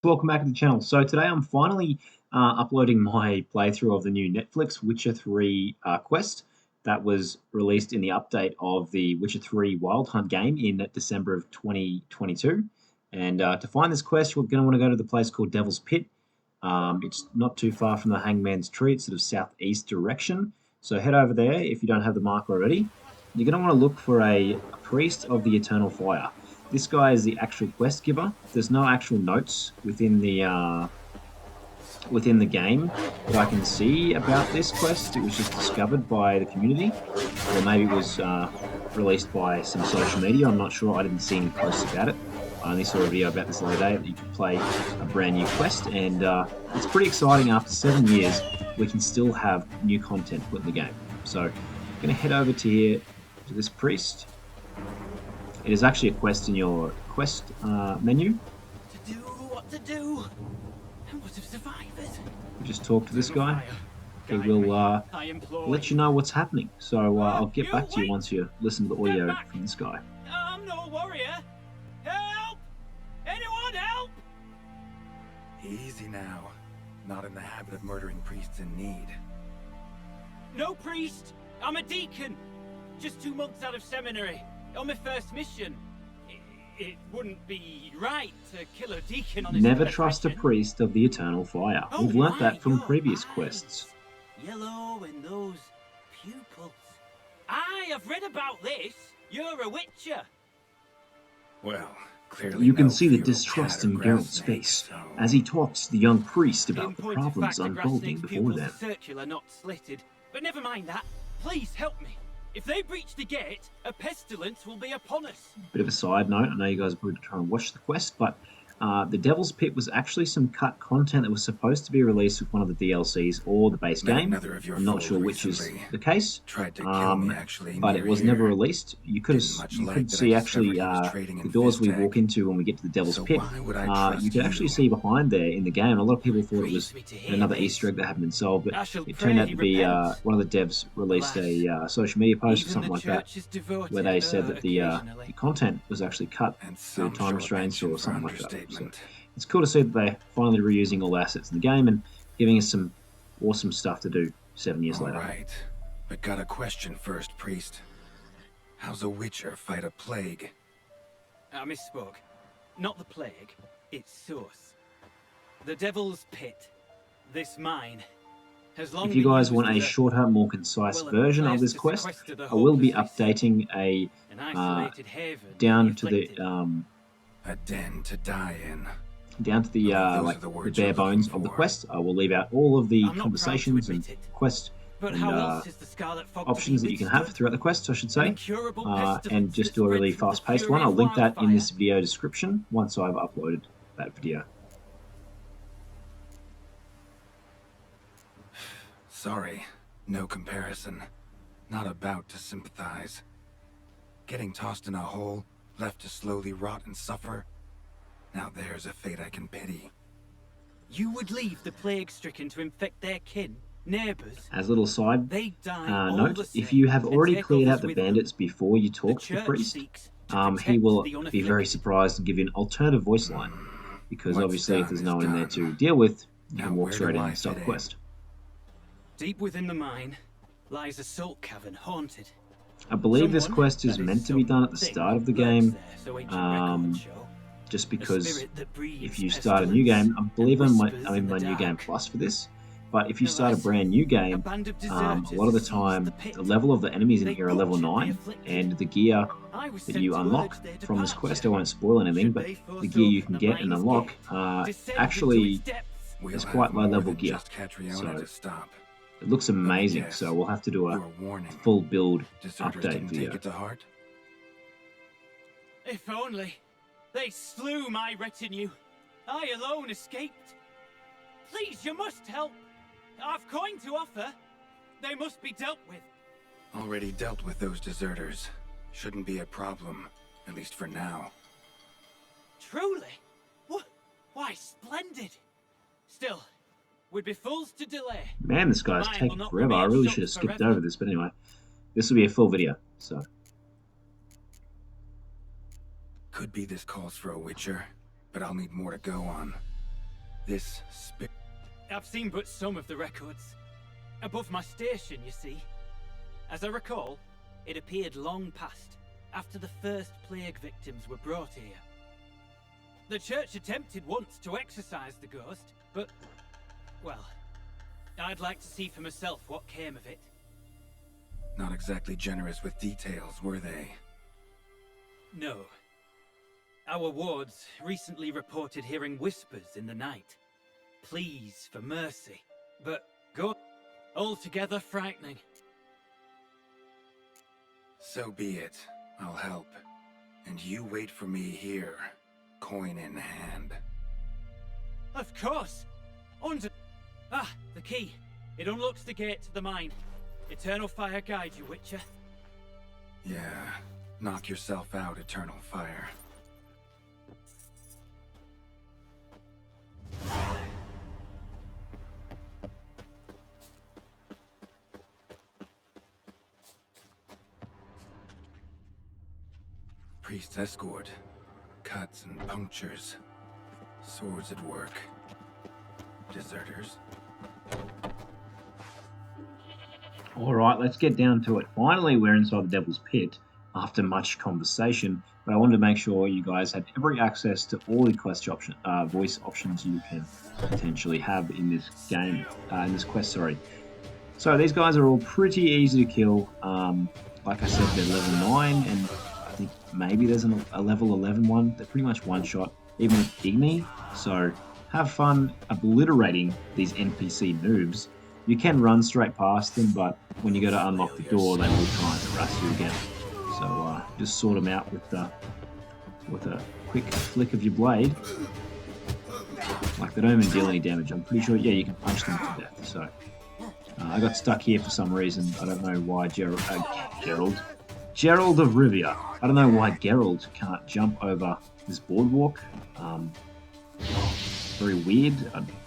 Welcome back to the channel. So today I'm finally uploading my playthrough of the new Netflix Witcher 3 quest that was released in the update of the Witcher 3 Wild Hunt game in December of 2022. And to find this quest, we're going to want to go to the place called Devil's Pit. It's not too far from the Hangman's Tree. It's sort of southeast direction. So head over there if you don't have the mark already. You're going to want to look for a priest of the eternal fire. This guy is the actual quest giver. There's no actual notes within the game that I can see about this quest. It was just discovered by the community, or maybe it was released by some social media. I'm not sure. I didn't see any posts about it. I only saw a video about this the other day that you could play a brand new quest, and it's pretty exciting. After 7 years, we can still have new content put in the game. So I'm going to head over to here to this priest. It is actually a quest in your quest menu. What to do? And what of survivors? We just talk to this guy. He will let you know what's happening. So I'll get back to you once you listen to the audio from this guy. I'm no warrior. Help! Anyone help! Easy now. Not in the habit of murdering priests in need. No priest. I'm a deacon. Just 2 months out of seminary. On my first mission. It wouldn't be right to kill a deacon on his Never first trust a mission. priest of the eternal fire. Oh, We've learnt that from your previous eyes. quests. Yellow and those pupils. I have read about this. You're a witcher. Well, clearly You can no see the feral distrust cat or in grass Geralt's snake, face so- as he talks to the young priest In about the point of problems fact, the grass unfolding snake's before pupils them. are circular, not slitted. But never mind that. Please help me. If they breach the gate, a pestilence will be upon us. Bit of a side note, I know you guys are probably trying to watch the quest, but the Devil's Pit was actually some cut content that was supposed to be released with one of the DLCs or the base Met game. another of your I'm not fold sure which is recently. the case, Tried to kill me actually but near it was here. never released. You could Didn't much you like could that see I actually discovered he was trading the in doors we Fiztech. walk into when we get to the Devil's So Pit. why would I trust You could actually you? see behind there in the game. A lot of people thought it Grieves was me to hear another this. Easter egg that hadn't been solved, but I shall it pray turned out he to be repents. one of the devs released a social media post or something like that, where they said that the content was actually cut And due some to time short restraints or mention for something like that. So understatement. it's cool to see that they're finally reusing all the assets in the game and giving us some awesome stuff to do 7 years All later. right, but got a question first, priest. How's a witcher fight a plague? I misspoke. Not the plague, its source. The Devil's Pit. This mine. Has long If you been guys used want a as shorter, more concise well, a version of place this to quest, sequester the I will be hopelessly updating a an isolated haven for down to afflicted. A den to die in. like Those are the the words bare you're looking bones of the for. quest. I will leave out all of the I'm not proud to conversations and admit it, quest But and how else is the Scarlet Fog options to that be you can have withstood? throughout the quest, I should An say. incurable And pestilence just that do a really spreads from the fast-paced fury one. I'll of link that in wildfire. this video description once I've uploaded that video. Sorry, no comparison. Not about to sympathize. Getting tossed in a hole, left to slowly rot and suffer. Now there's a fate I can pity. You would leave the plague-stricken to infect their kin, neighbours. As a little side They die all note, the if same you have and already take cleared others out the with them. bandits before you The talk to the church priest, seeks to he protect will the be very unafflicted. surprised and give you an alternative voice line. Because What's obviously, if done there's is no one in there done. to deal with, you Now can walk where straight do in I and start the fit in? quest. Deep within the mine lies a salt cavern haunted. I believe this Someone, quest is that meant to be done at the something, start of the lurks game, there, so ancient um, records show. just A because spirit that breeds if you start a new pestilence game, I believe and I'm whispers in in my the new game dark. plus for this, but if you start a Alas, brand new a game, band of a deserters lot of the seized time, the pit. the level of the enemies in They here are level butchered the 9, afflicted. and the gear I was that sent you to unlock urge their from this departure. quest, I won't spoil anything, Should but they force the gear you open can the get and mine's unlock gate, descend into actually its depths. We'll It's have quite more low-level than gear, just Catriona so to stop. it looks amazing, yes, so we'll have to do a Your warning. full build Deserters update didn't video. take it to heart. If only they slew my retinue. I alone escaped. Please, you must help. I've coin to offer. They must be dealt with. Already dealt with those deserters. Shouldn't be a problem, at least for now. Truly? Why, splendid. Still, we'd be fools to delay. Man, this guy's Mine will taking not forever. I remain really shut should have skipped forever. over this, but anyway, this will be a full video, so. Could be this calls for a witcher, but I'll need more to go on. This spirit... I've seen but some of the records. Above my station, you see. As I recall, it appeared long past, after the first plague victims were brought here. The church attempted once to exorcise the ghost, but... well, I'd like to see for myself what came of it. Not exactly generous with details, were they? No. Our wards recently reported hearing whispers in the night. Pleas for mercy. But go altogether frightening. So be it. I'll help. And you wait for me here, coin in hand. Of course! Under... Ah, the key. It unlocks the gate to the mine. Eternal fire guide you, Witcher. Yeah, knock yourself out, Eternal Fire. Priest's escort. Cuts and punctures. Swords at work. Deserters. Alright, let's get down to it. Finally, we're inside the Devil's Pit after much conversation, but I wanted to make sure you guys had every access to all the quest voice options you can potentially have in this game, in this quest, sorry. So these guys are all pretty easy to kill. Like I said, they're level 9, and I think maybe there's a level 11 one. They're pretty much one shot, even with Igni. So have fun obliterating these NPC noobs. You can run straight past them, but when you go to unlock the door, they will try and harass you again. So just sort them out with a quick flick of your blade. Like, they don't even deal any damage. I'm pretty sure, yeah, you can punch them to death. So I got stuck here for some reason. I don't know why Gerald of Rivia. I don't know why Gerald can't jump over this boardwalk. Very weird.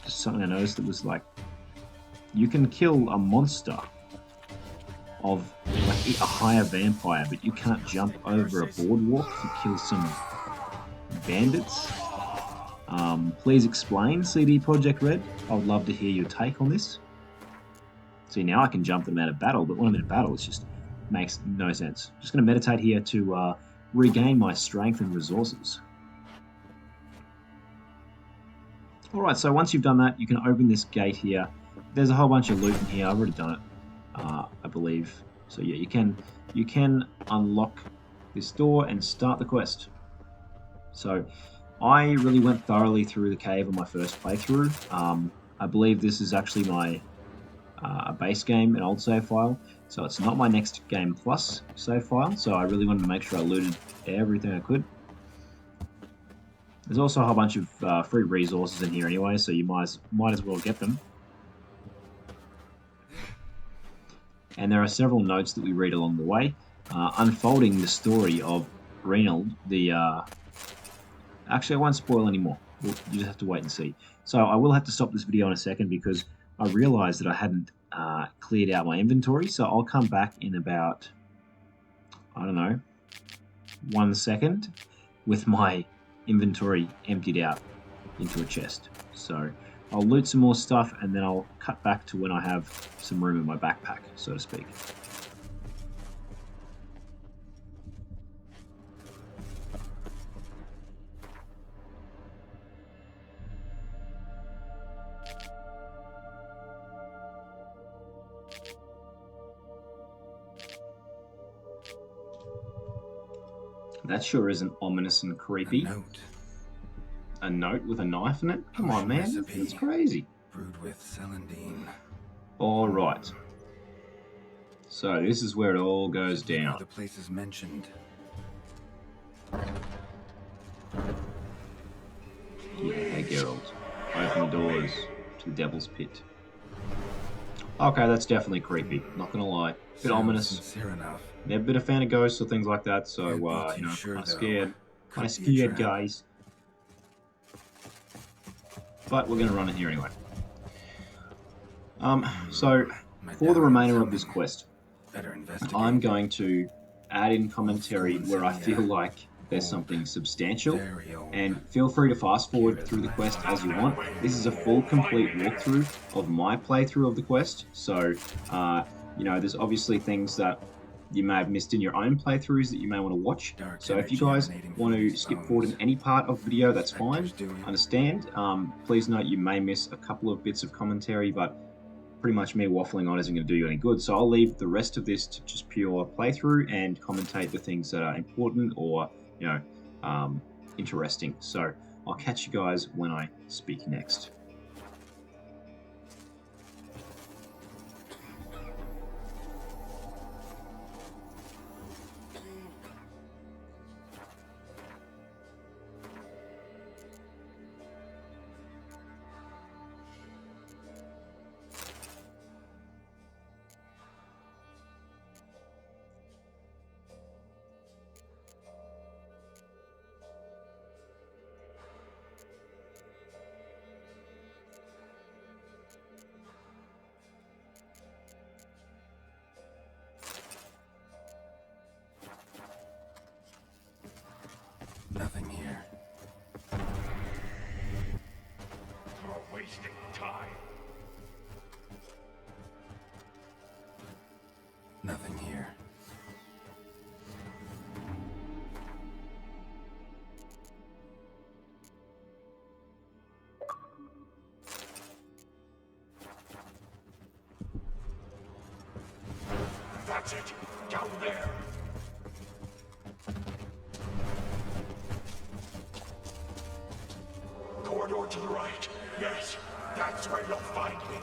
Just something I noticed that was like, you can kill a monster of like a higher vampire, but you can't jump over a boardwalk to kill some bandits. Please explain, CD Projekt Red. I would love to hear your take on this. See, now I can jump them out of battle, but when I'm in battle, it just makes no sense. Just going to meditate here to regain my strength and resources. Alright, so once you've done that, you can open this gate here. There's a whole bunch of loot in here. I've already done it, I believe. So yeah, you can unlock this door and start the quest. So I really went thoroughly through the cave on my first playthrough. I believe this is actually my base game, an old save file. So it's not my next game plus save file. So I really wanted to make sure I looted everything I could. There's also a whole bunch of free resources in here anyway, so you might as well get them. And there are several notes that we read along the way, unfolding the story of Reynold, the... Actually, I won't spoil anymore. You just have to wait and see. So I will have to stop this video in a second because I realised that I hadn't cleared out my inventory, so I'll come back in about, I don't know, 1 second with my inventory emptied out into a chest. So I'll loot some more stuff and then I'll cut back to when I have some room in my backpack, so to speak. That sure isn't ominous and creepy. A note. A note with a knife in it? Come on, man. Recipe. That's crazy. Brewed with celandine. All right. So this is where it all goes down. The places mentioned. Yeah, Geralt. Open the doors to the Devil's Pit. Okay, that's definitely creepy. Not gonna lie. Bit ominous. Sincere enough. Never been a fan of ghosts or things like that, so Can't be you too know, sure, kind of though. scared. Could Kind of be a scared, trap. guys. But we're gonna run it here anyway. So My for the dad remainder of coming. this quest, Better investigate. I'm going to add in commentary where I feel like there's Old. something substantial. Very old. And feel free to fast forward through the quest as you want. This is a full, complete walkthrough of my playthrough of the quest. So, you know, there's obviously things that you may have missed in your own playthroughs that you may want to watch. So if you guys want to skip forward in any part of the video, that's fine. Understand. Please note you may miss a couple of bits of commentary, but pretty much me waffling on isn't going to do you any good. So I'll leave the rest of this to just pure playthrough and commentate the things that are important or, you know, interesting. So I'll catch you guys when I speak next. Nothing here. You're wasting time. Nothing here. That's it. Down there. Corridor to the right. Yes, that's where you'll find me.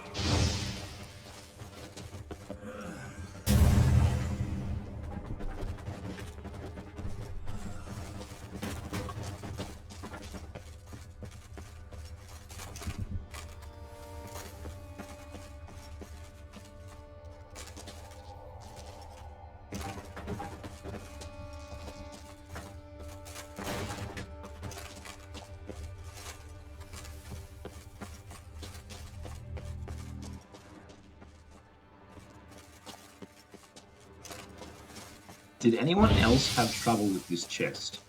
Did anyone else have trouble with this chest?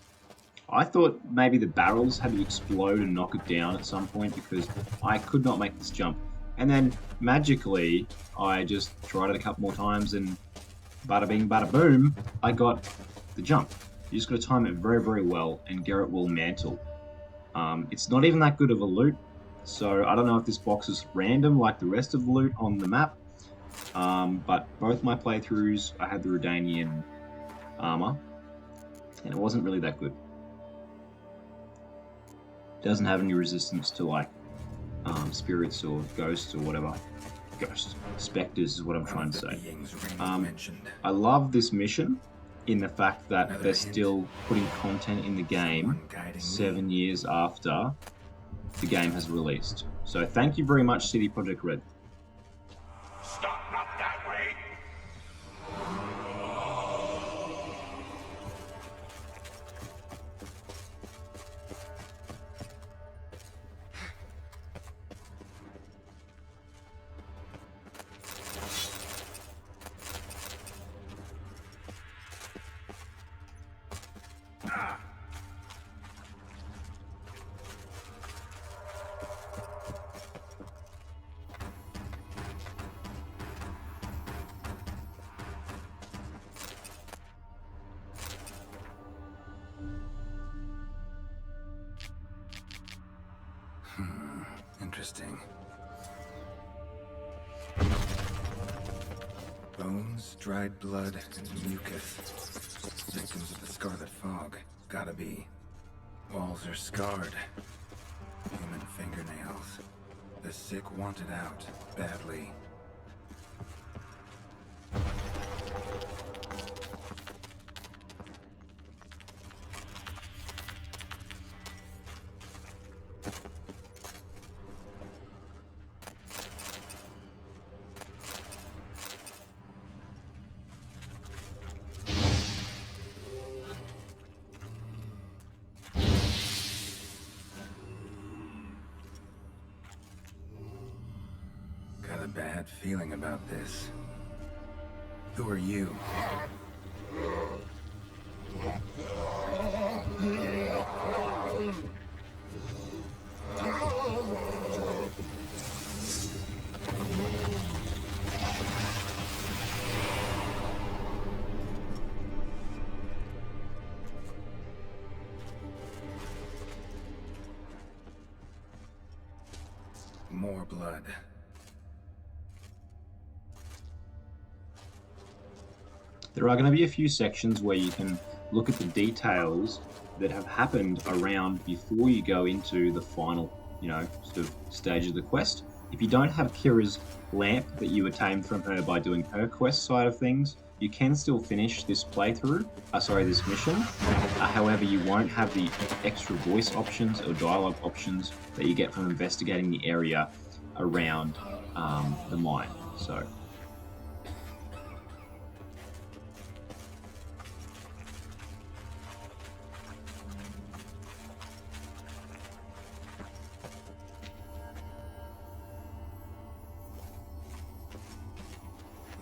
I thought maybe the barrels had to explode and knock it down at some point because I could not make this jump. And then magically, I just tried it a couple more times and bada bing, bada boom, I got the jump. You just got to time it very, very well and Garrett will mantle. It's not even that good of a loot, so I don't know if this box is random like the rest of the loot on the map. But both my playthroughs, I had the Redanian armor, and it wasn't really that good. It doesn't have any resistance to like spirits or ghosts or whatever. Spectres is what I'm trying to say. I love this mission in the fact that they're still putting content in the game 7 years after the game has released. So thank you very much, CD Projekt Red. Stop, not that way. Interesting. Bones, dried blood, and mucus. Victims of the Scarlet Fog. Gotta be. Walls are scarred. Human fingernails. The sick wanted out, badly. Got a bad feeling about this. Who are you? more blood. There are going to be a few sections where you can look at the details that have happened around before you go into the final, sort of stage of the quest. If you don't have Kira's lamp that you attained from her by doing her quest side of things, you can still finish this playthrough, this mission. However, you won't have the extra voice options or dialogue options that you get from investigating the area around the mine. So.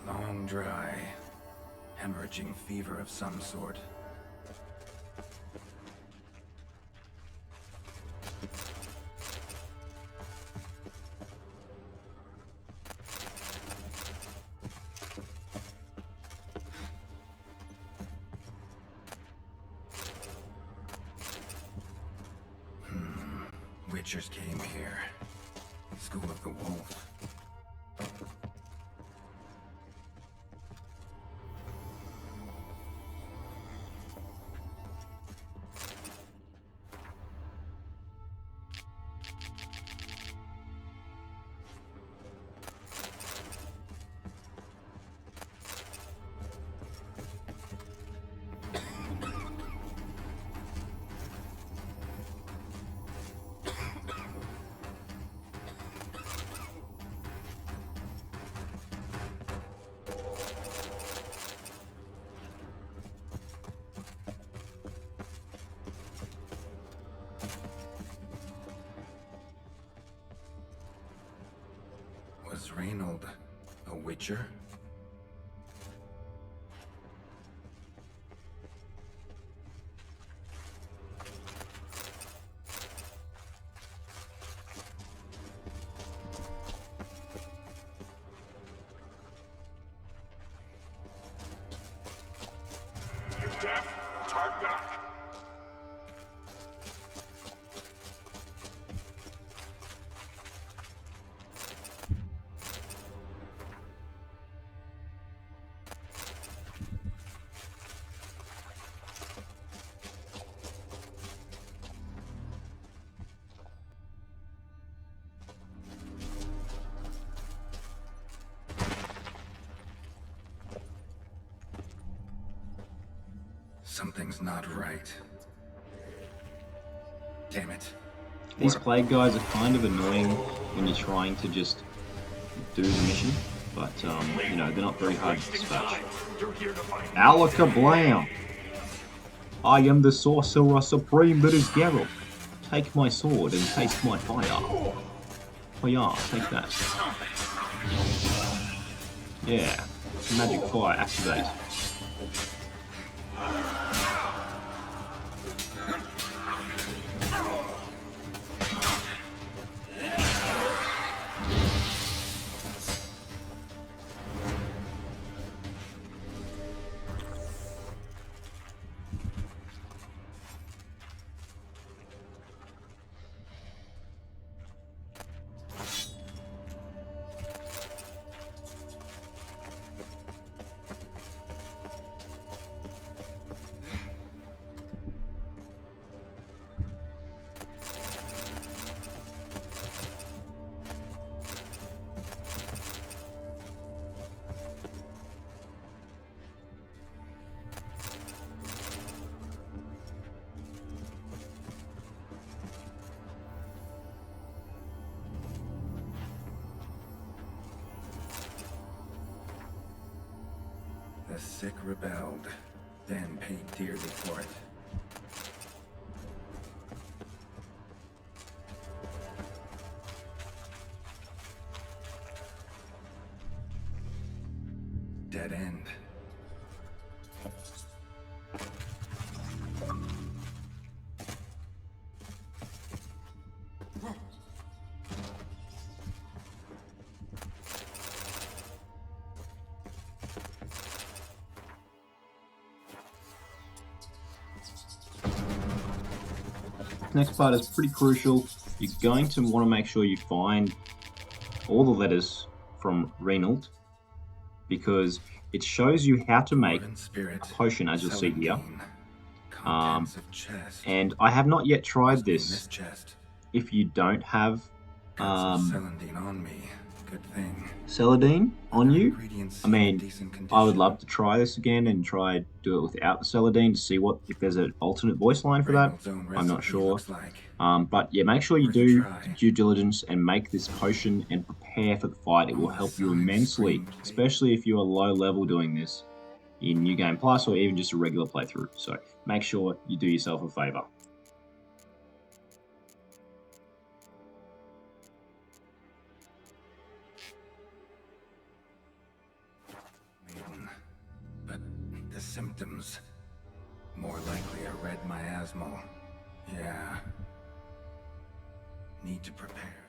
Long dry, hemorrhaging fever of some sort. Witchers came here. School of the Wolf. Was Reynold a witcher? You deaf? Turn back! Something's not right. Damn it. These plague guys are kind of annoying when you're trying to just do the mission, but they're not very hard to dispatch. You're here to find me. Alakablam! I am the sorcerer supreme that is Geralt. Take my sword and taste my fire. Oh yeah, take that. Yeah, magic fire, activate. The sick rebelled, then paid dearly for it. Dead end. Next part is pretty crucial. You're going to want to make sure you find all the letters from Reynold because it shows you how to make Dwarven spirit, a potion, as you'll see here. Celandine. Contents of chest. And I have not yet tried Must be in this. this chest. If you don't have Got some Celandine on me. Good thing. Celadine on Other you, ingredients I seem in mean, decent I would condition. love to try this again and try do it without the Celadine to see what if there's an alternate voice line for that. Reynolds' own I'm not recipe sure. looks like. But yeah, make sure you Worth a do try. the due diligence and make this potion and prepare for the fight. It On will the help you sign immensely, screamed, especially if you are low level doing this in New Game Plus or even just a regular playthrough. So make sure you do yourself a favor. Maiden. But the symptoms. More likely a red miasmal. Yeah. Need to prepare.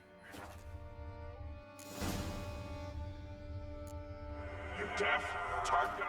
You deaf, Targa?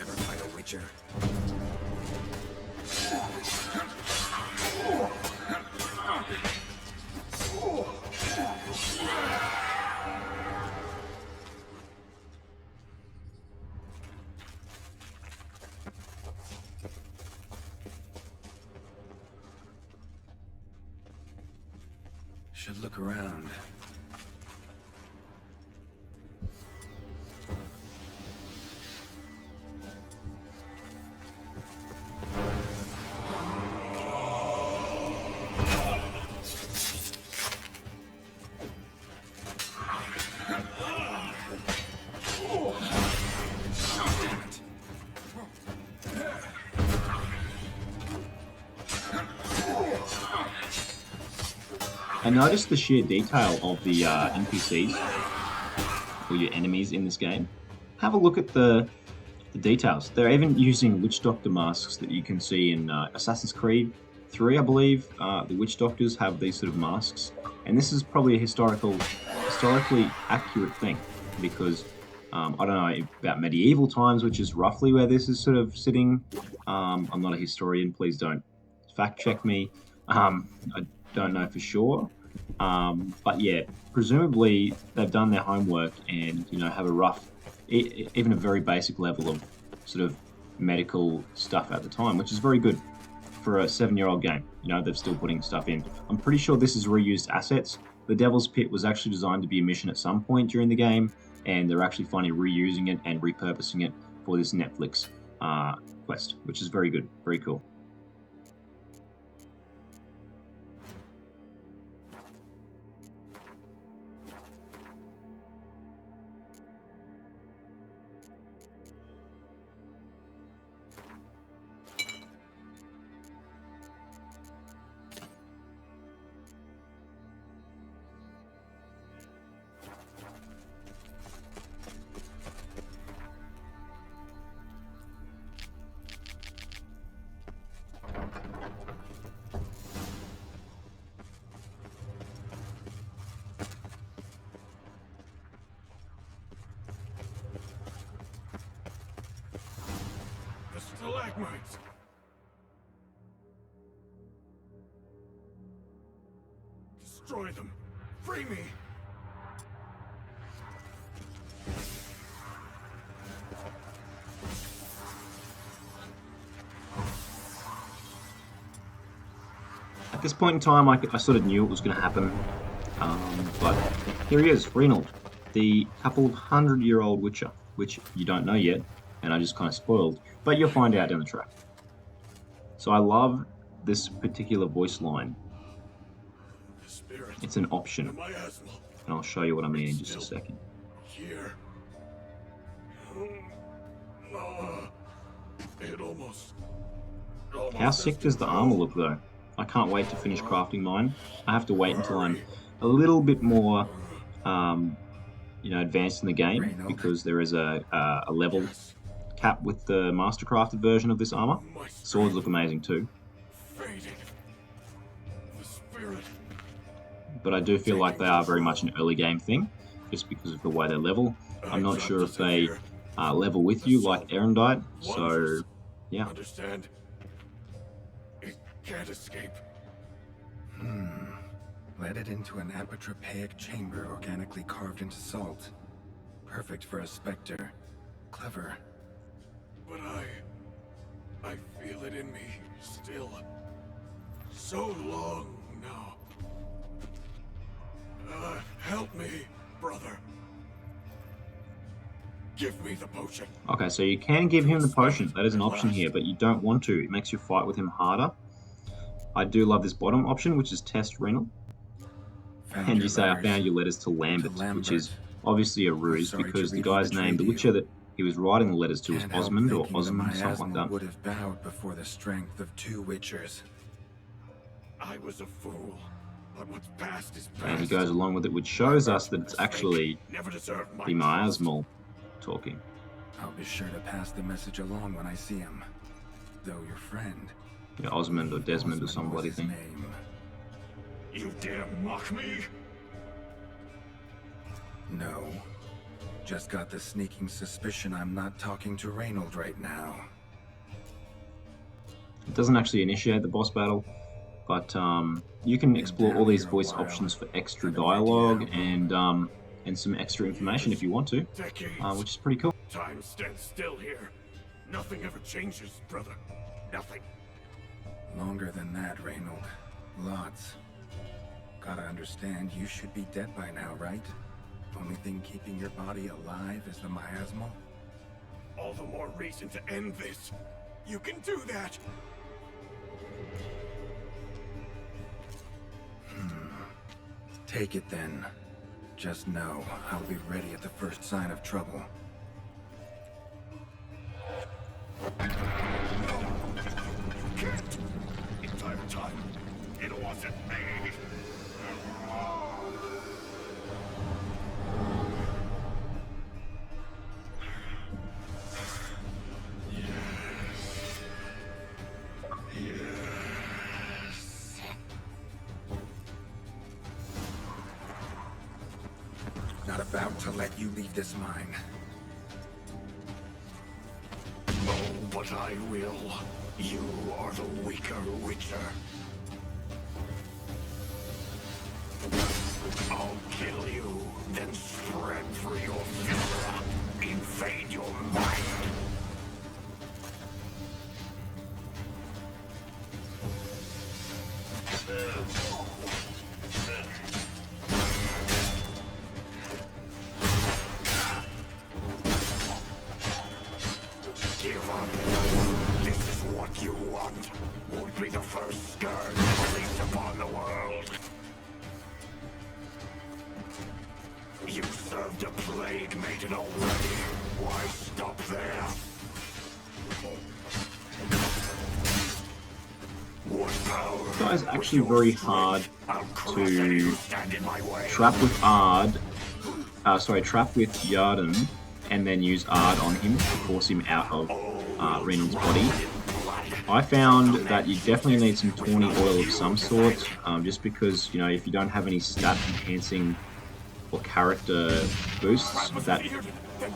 Ever fight a witcher? Should look around. I noticed the sheer detail of the NPCs or your enemies in this game. Have a look at the details. They're even using witch doctor masks that you can see in Assassin's Creed 3, I believe. The witch doctors have these sort of masks, and this is probably a historically accurate thing because I don't know about medieval times, which is roughly where this is sort of sitting. I'm not a historian. Please don't fact check me. I don't know for sure. But yeah, presumably they've done their homework and have a rough, even a very basic level of sort of medical stuff at the time, which is very good for a 7-year-old game. They're still putting stuff in. I'm pretty sure this is reused assets. The Devil's Pit was actually designed to be a mission at some point during the game, and they're actually finally reusing it and repurposing it for this Netflix quest, which is very good, very cool. The stalagmites! Destroy them! Free me! At this point in time, I sort of knew it was going to happen, but here he is, Reynold, the couple 100-year-old Witcher, which you don't know yet, and I just kind of spoiled, but you'll find out down the track. So I love this particular voice line. It's an option, and I'll show you what I mean in just a second. Here. It almost How sick does the armor look, though? I can't wait to finish crafting mine. I have to wait until I'm a little bit more, advanced in the game, because there is a level cap with the mastercrafted version of this armor. Swords look amazing too. But I do feel like they are very much an early game thing, just because of the way they level. I'm not sure if they level with you like Erendite, so yeah. Understand? It can't escape. Let it into an apotropaic chamber organically carved into salt. Perfect for a specter. Clever. But I feel it in me still. So long now. Help me, brother. Give me the potion. Okay, so you can give him the potion. That is an option here, but you don't want to. It makes your fight with him harder. I do love this bottom option, which is test Reynold. And you say, I found your letters to Lambert, which is obviously a ruse, because the guy's name, the Witcher that he was writing the letters to, was Osmond or Osmond, something like that. Would have bowed before the strength of 2 Witchers. I was a fool, but what's past is past. And he goes along with it, which shows us that it's actually the miasmal talking. I'll be sure to pass the message along when I see him. Though your friend... Yeah, Osmond or Desmond or some bloody thing. You dare mock me? No. Just got the sneaking suspicion I'm not talking to Reynold right now. It doesn't actually initiate the boss battle, but you can explore all these voice options for extra dialogue and some extra information if you want to, which is pretty cool. Time stands still here. Nothing ever changes, brother. Nothing. Longer than that, Reynold. Lots. Gotta understand, you should be dead by now, right? Only thing keeping your body alive is the miasmal? All the more reason to end this. You can do that. Take it then. Just know, I'll be ready at the first sign of trouble. Can't. Entire time, it wasn't me. Not about to let you leave this mine. No, but I will. You are the weaker Witcher. I'll kill you, then spread through your future. Invade your mind. Give up. This is what you want. Won't be the first scourge released upon the world. You served a plague maiden already. Why stop there? What power? This guy's actually very hard I'll crush any to who stand in my way. trap with trap with Yarden, and then use Ard on him to force him out of Reynold's body. I found that you definitely need some tawny oil of some sort, just because, you know, if you don't have any stat enhancing or character boosts that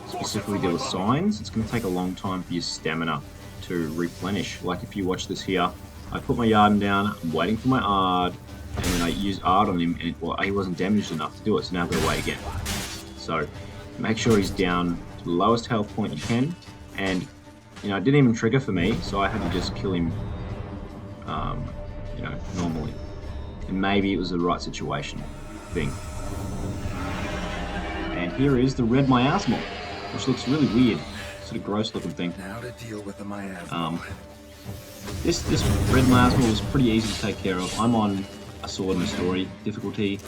specifically deal with signs, it's going to take a long time for your stamina to replenish. Like if you watch this here, I put my Yarden down, I'm waiting for my Ard, and then I use Ard on him, and he wasn't damaged enough to do it, so now I've got to wait again. So make sure he's down to the lowest health point you can, and you know, it didn't even trigger for me, so I had to just kill him, normally. and maybe it was the right situation thing. And here is the red miasmal, which looks really weird, sort of gross looking thing. Now to deal with the miasma. This red miasmal was pretty easy to take care of. I'm on a sword and a story difficulty,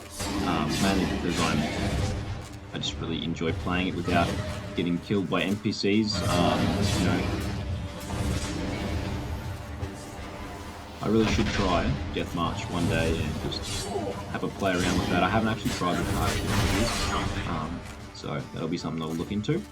mainly because I just really enjoy playing it without getting killed by NPCs. You know, I really should try Deathmarch one day and just have a play around with that. I haven't actually tried the hard difficulties, so that'll be something I'll look into.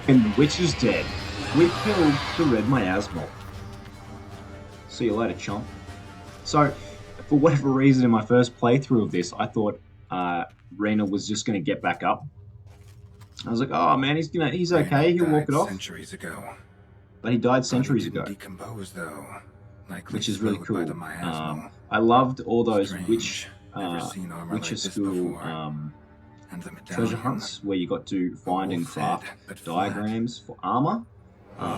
And the witch is dead. We killed the red miasmal. See you later, chomp. So, for whatever reason, in my first playthrough of this, I thought Rena was just going to get back up. I was like, oh man, he's okay, he'll walk it off. Centuries ago. But he died centuries ago. Decompose, though, which is really cool. I loved all those Witcher School treasure hunts where you got to find and craft diagrams for armor,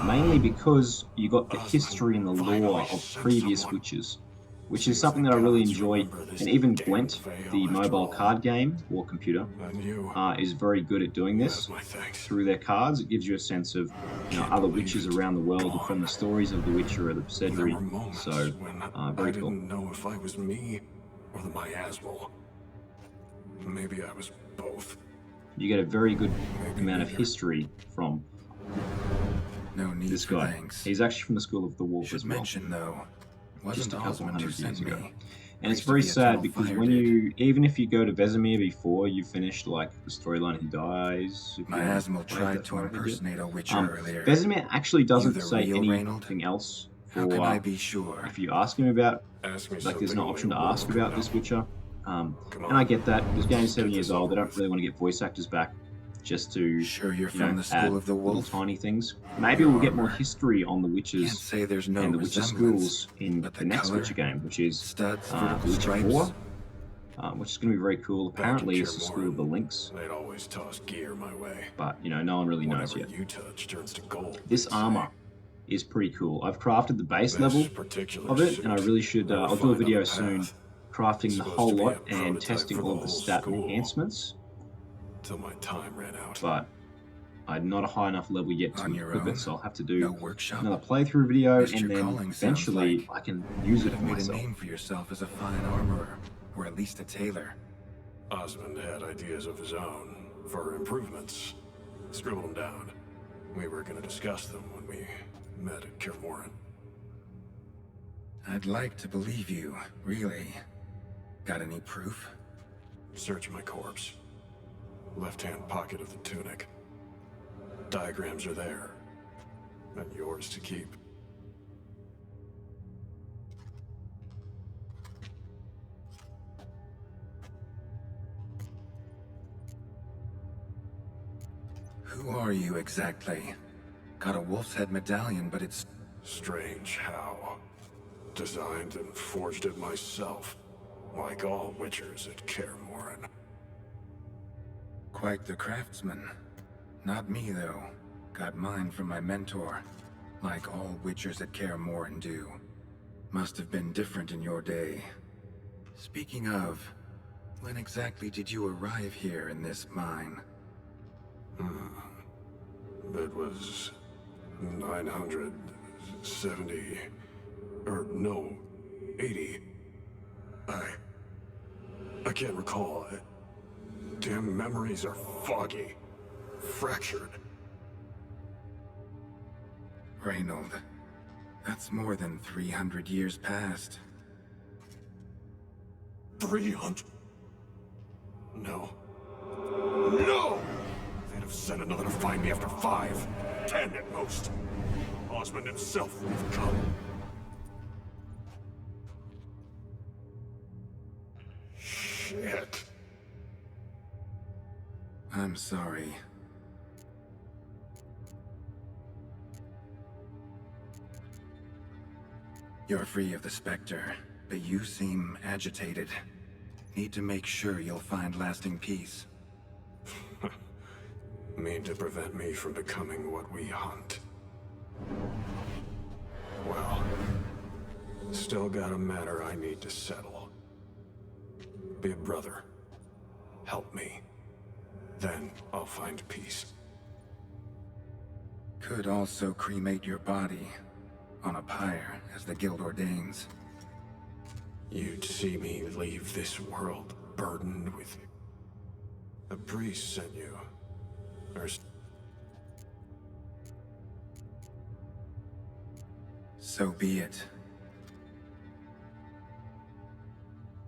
mainly because you got the history and the lore of previous witches, which is something that I really enjoy. And even Gwent, the mobile card game or computer, is very good at doing this through their cards. It gives you a sense of other witches around the world from the stories of the Witcher or the Psedri. So very cool. I didn't know if I was me or the miasmal. Maybe I was both. You get a very good amount of history from this guy. Thanks. He's actually from the School of the Wolf as well. Mention, though, Just a wasn't couple hundred years ago. me. And it's very sad because even if you go to Vesemir before you finished like the storyline, he dies. Miasmal tried to impersonate a witcher earlier. Vesemir actually doesn't You the say real anything else. How can I be sure? If you ask him about, Ask me like, there's something no only option to a wolf ask can about know. this Witcher. Come And on. I get that. This game's 7 Get years this old. They over don't really want to get voice actors back just to Sure you're you know, from the add School of the little Wolf? tiny things. Maybe we'll get more history on the Can't witches say there's no and the Witcher resemblance, schools in but the next color, Witcher game, which is studs, The vertical Witcher stripes. 4, which is going to be very cool. Back in Apparently, it's the School of the Kermoran, Lynx, They'd always toss gear my way. but no one really knows Whatever yet. you touch turns to gold. This they say. armor is pretty cool. I've crafted the base This level particular of it, and I suit really should. never I'll do a find video on the soon, path. crafting the Supposed whole to be a lot and prototype testing for all the of the whole stat school. enhancements. Till my time ran out. But I'm not a high enough level yet to On your equip own? it, so I'll have to No do workshop. another playthrough video, Missed and your then calling, sounds eventually like. I can use it for Made a myself. name for yourself as a fine armorer, or at least a tailor. Osmond had ideas of his own for improvements. Scribbled them down. We were going to discuss them when we met at Kermoran. I'd like to believe you, really. Got any proof? Search my corpse. Left-hand pocket of the tunic. Diagrams are there. And yours to keep. Who are you exactly? Got a wolf's head medallion, but it's... Strange how. Designed and forged it myself. Like all witchers at Kermoran. quite the craftsman. Not me, though. Got mine from my mentor. Like all witchers at Kermoran do. Must have been different in your day. Speaking of, when exactly did you arrive here in this mine? It was 970, or no, 80. I can't recall. Goddamn memories are foggy. Fractured. Reynold, that's more than 300 years past. 300? No. No! They'd have sent another to find me after 5, 10 at most. Osmond himself would have come. Shit. I'm sorry. You're free of the Spectre, but you seem agitated. Need to make sure you'll find lasting peace. Mean to prevent me from becoming what we hunt. Well, still got a matter I need to settle. Big brother, help me. Then I'll find peace. Could also cremate your body on a pyre, as the guild ordains. You'd see me leave this world burdened with... A priest sent you. Or... So be it.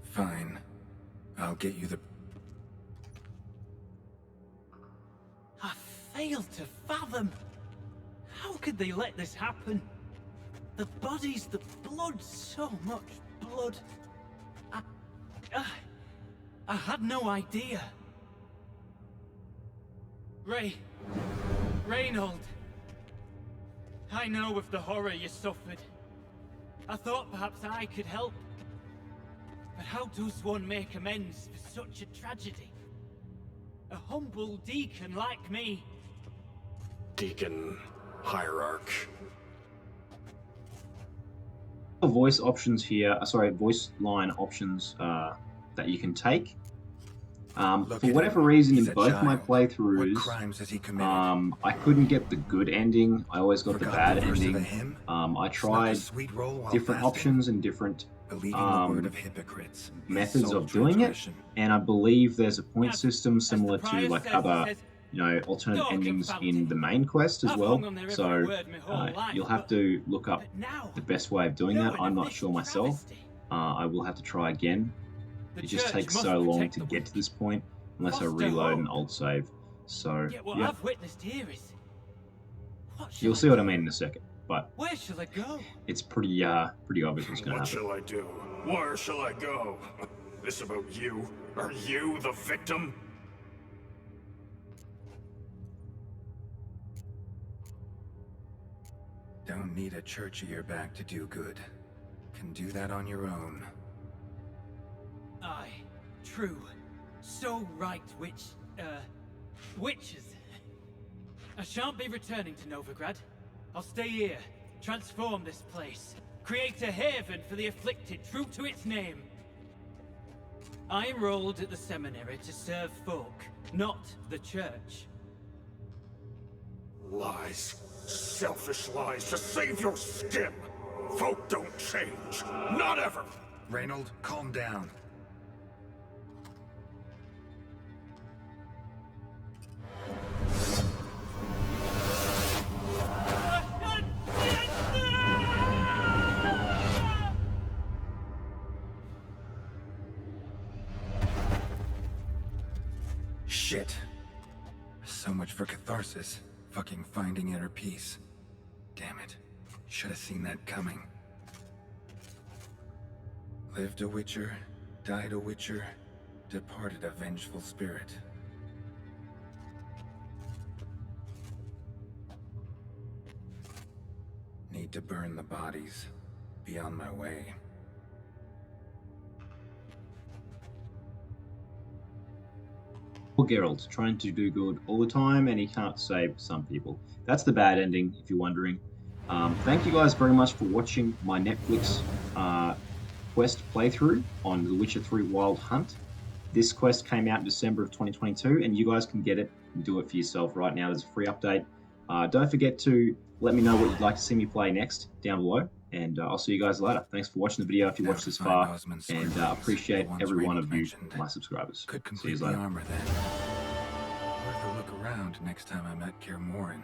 Fine. I'll get you the... I fail to fathom. How could they let this happen? The bodies, the blood, so much blood. I had no idea. Reynold. I know of the horror you suffered. I thought perhaps I could help. But how does one make amends for such a tragedy? A humble deacon like me. Deacon, hierarch. Voice options here, voice line options that you can take. For whatever reason, in both my playthroughs, I couldn't get the good ending. I always got the bad ending. I tried different options and different methods of doing it, and I believe there's a point system similar to like other, alternate endings in the main quest as well. So you'll have to look up the best way of doing that. I'm not sure myself. I will have to try again. It just takes so long to get to this point, unless I reload an old save. So, yeah. You'll see what I mean in a second, but where shall I go? It's pretty obvious what's going to happen. What shall I do? Where shall I go? This about you? Are you the victim? Don't need a church at your back to do good. Can do that on your own. Aye, true. So right, witches. I shan't be returning to Novigrad. I'll stay here, transform this place, create a haven for the afflicted, true to its name. I enrolled at the seminary to serve folk, not the church. Lies. Selfish lies to save your skin. Folk don't change. Not ever. Reynold, calm down. Shit. So much for catharsis. Fucking finding inner peace. Damn it. Should have seen that coming. Lived a witcher, died a witcher, departed a vengeful spirit. Need to burn the bodies. Be on my way. Poor Geralt, trying to do good all the time, and he can't save some people. That's the bad ending, if you're wondering. Thank you guys very much for watching my Netflix quest playthrough on The Witcher 3 Wild Hunt. This quest came out in December of 2022, and you guys can get it and do it for yourself right now. There's a free update. Don't forget to let me know what you'd like to see me play next down below, And I'll see you guys later. Thanks for watching the video if you Now watched to this find far. Osmond's And scribblings, appreciate the ones every one Rainey of you, mentioned. my subscribers. Could See complete you the later. armor then. Worth a look around next time I'm at Kaer Morhen.